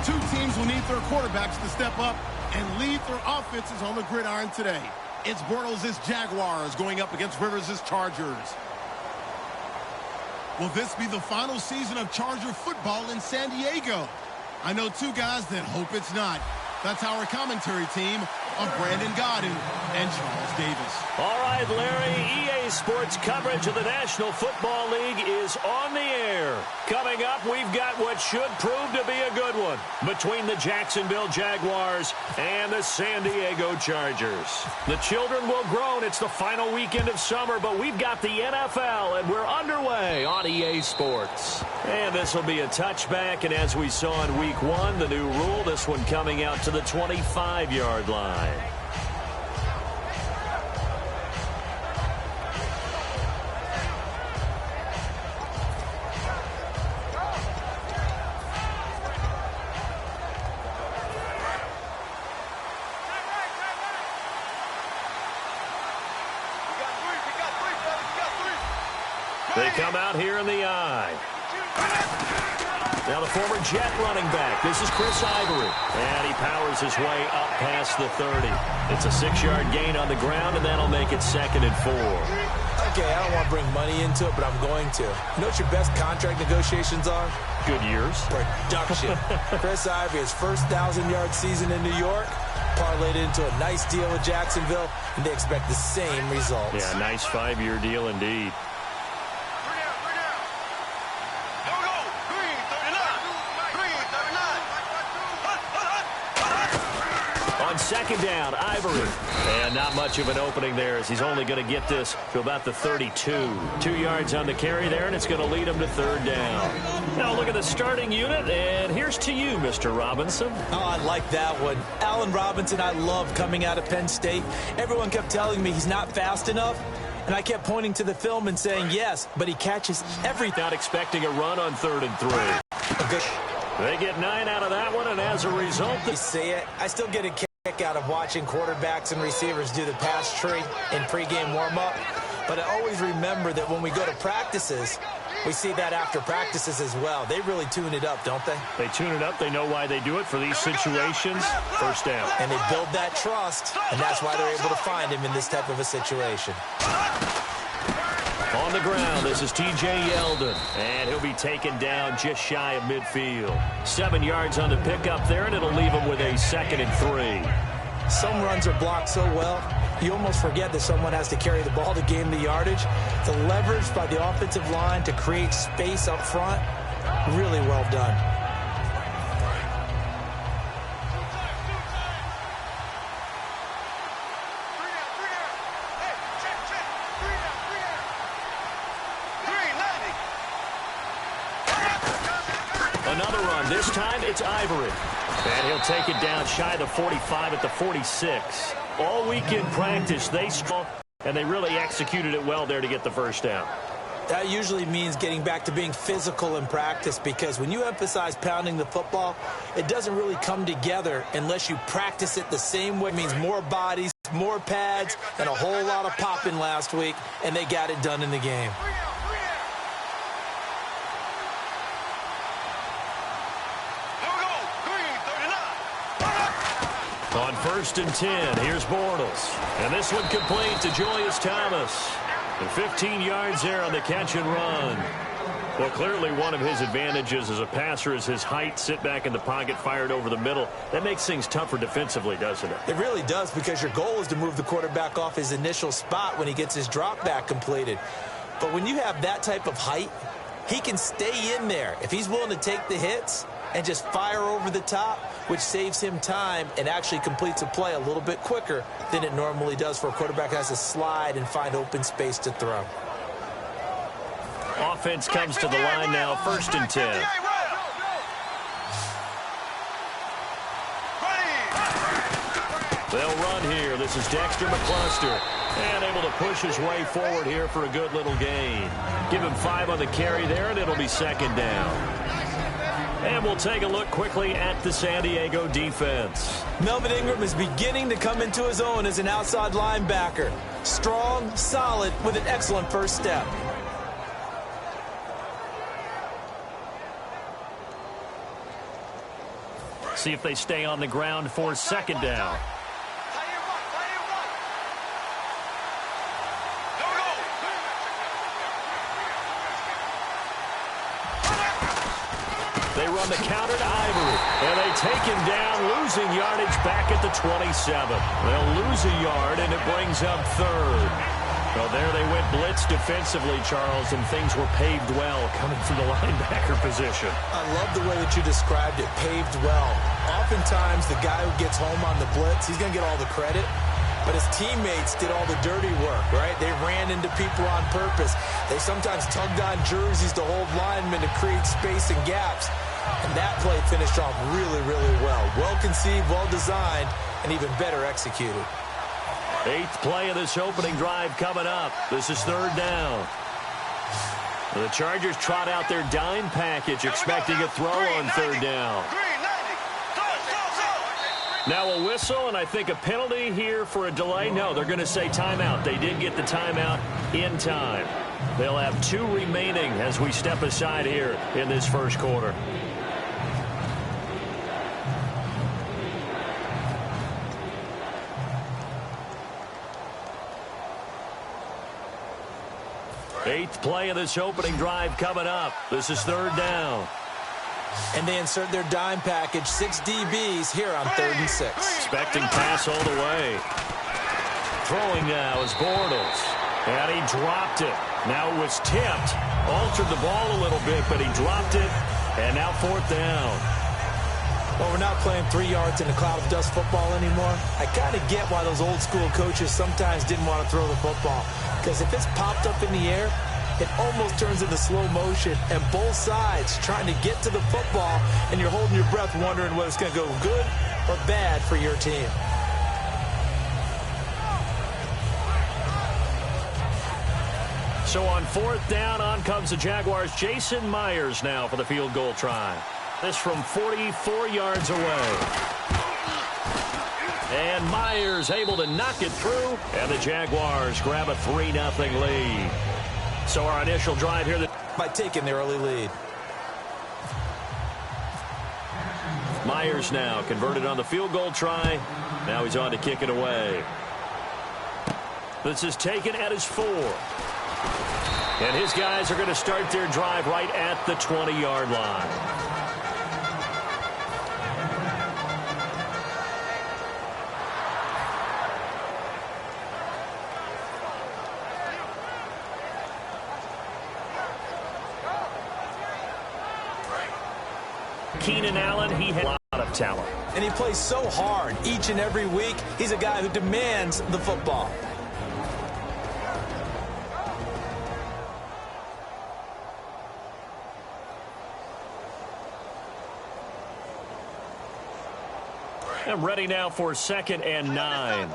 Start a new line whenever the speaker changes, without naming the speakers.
Two teams will need their quarterbacks to step up and lead their offenses on the gridiron today. It's Bortles' Jaguars going up against Rivers' Chargers. Will this be the final season of Charger football in San Diego? I know two guys that hope it's not. That's our commentary team of Brandon Godden and Charles Davis.
All right, Larry, EA Sports coverage of the National Football League is on the air. Coming up, we've got what should prove to be a good one between the Jacksonville Jaguars and the San Diego Chargers. The children will groan. It's the final weekend of summer, but we've got the NFL, and we're underway on EA Sports. And this will be a touchback, and as we saw in Week 1, the new rule, this one coming out to the 25-yard line. They come out here in the eye. Now the former Jet running back. This is Chris Ivory. And he powers his way up past the 30. It's a 6-yard gain on the ground, and that'll make it 2nd and 4.
Okay, I don't want to bring money into it, but I'm going to. You know what your best contract negotiations are?
Good years.
Production. Chris Ivory, his first 1,000-yard season in New York, parlayed into a nice deal with Jacksonville, and they expect the same results.
Yeah, nice 5-year deal indeed. Second down, Ivory. And not much of an opening there as he's only going to get this to about the 32. 2 yards on the carry there, and it's going to lead him to 3rd down. Now look at the starting unit, and here's to you, Mr. Robinson.
Oh, I like that one. Allen Robinson, I love coming out of Penn State. Everyone kept telling me he's not fast enough, and I kept pointing to the film and saying yes, but he catches everything.
Not expecting a run on 3rd and 3.
Okay.
They get 9 out of that one, and as a result...
You see it? I still get a kick out of watching quarterbacks and receivers do the pass tree in pregame warm-up. But I always remember that when we go to practices, we see that after practices as well. They really tune it up, don't they?
They tune it up. They know why they do it for these situations. 1st down.
And they build that trust, and that's why they're able to find him in this type of a situation.
On the ground, this is T.J. Yeldon, and he'll be taken down just shy of midfield. 7 yards on the pickup there, and it'll leave him with a 2nd and 3.
Some runs are blocked so well, you almost forget that someone has to carry the ball to gain the yardage. The leverage by the offensive line to create space up front, really well done.
Another run. This time it's Ivory. And he'll take it down shy of the 45 at the 46. All week in practice, they strong, and they really executed it well there to get the 1st down.
That usually means getting back to being physical in practice, because when you emphasize pounding the football, it doesn't really come together unless you practice it the same way. It means more bodies, more pads, and a whole lot of popping last week, and they got it done in the game.
On 1st and 10, here's Bortles. And this one complete to Julius Thomas. And 15 yards there on the catch and run. Well, clearly one of his advantages as a passer is his height. Sit back in the pocket, fired over the middle. That makes things tougher defensively, doesn't it?
It really does, because your goal is to move the quarterback off his initial spot when he gets his drop back completed. But when you have that type of height, he can stay in there. If he's willing to take the hits and just fire over the top, which saves him time and actually completes a play a little bit quicker than it normally does for a quarterback who has to slide and find open space to throw.
Offense comes to the line now, 1st and 10. They'll run here. This is Dexter McCluster. And able to push his way forward here for a good little gain. Give him 5 on the carry there, and it'll be 2nd down. And we'll take a look quickly at the San Diego defense.
Melvin Ingram is beginning to come into his own as an outside linebacker. Strong, solid, with an excellent 1st step.
See if they stay on the ground for second down. They run the counter to Ivory, and they take him down, losing yardage back at the 27. They'll lose a yard, and it brings up third. Well, there they went blitz defensively, Charles, and things were paved well coming from the linebacker position.
I love the way that you described it, paved well. Oftentimes, the guy who gets home on the blitz, he's going to get all the credit. But his teammates did all the dirty work, right? They ran into people on purpose. They sometimes tugged on jerseys to hold linemen to create space and gaps. And that play finished off really, really well. Well-conceived, well-designed, and even better executed.
8th play of this opening drive coming up. This is third down. The Chargers trot out their dime package, expecting a throw on third down. Now a whistle, and I think a penalty here for a delay. No, they're going to say timeout. They did get the timeout in time. They'll have 2 remaining as we step aside here in this first quarter. Eighth play of this opening drive coming up. This is third down.
And they insert their dime package, 6 DBs here on 3rd and 6.
Expecting pass all the way. Throwing now is Bortles. And he dropped it. Now it was tipped. Altered the ball a little bit, but he dropped it. And now 4th down.
Well, we're not playing 3 yards in a cloud of dust football anymore. I kind of get why those old school coaches sometimes didn't want to throw the football. Because if it's popped up in the air, it almost turns into slow motion, and both sides trying to get to the football, and you're holding your breath wondering whether it's going to go good or bad for your team.
So on 4th down, on comes the Jaguars' Jason Myers now for the field goal try. This from 44 yards away. And Myers able to knock it through, and the Jaguars grab a 3-0 lead. So our initial drive here
by taking the early lead.
Myers now converted on the field goal try. Now he's on to kick it away. This is taken at his 4. And his guys are going to start their drive right at the 20-yard line. Keenan Allen, he had a lot of talent.
And he plays so hard each and every week. He's a guy who demands the football.
And ready now for 2nd and 9.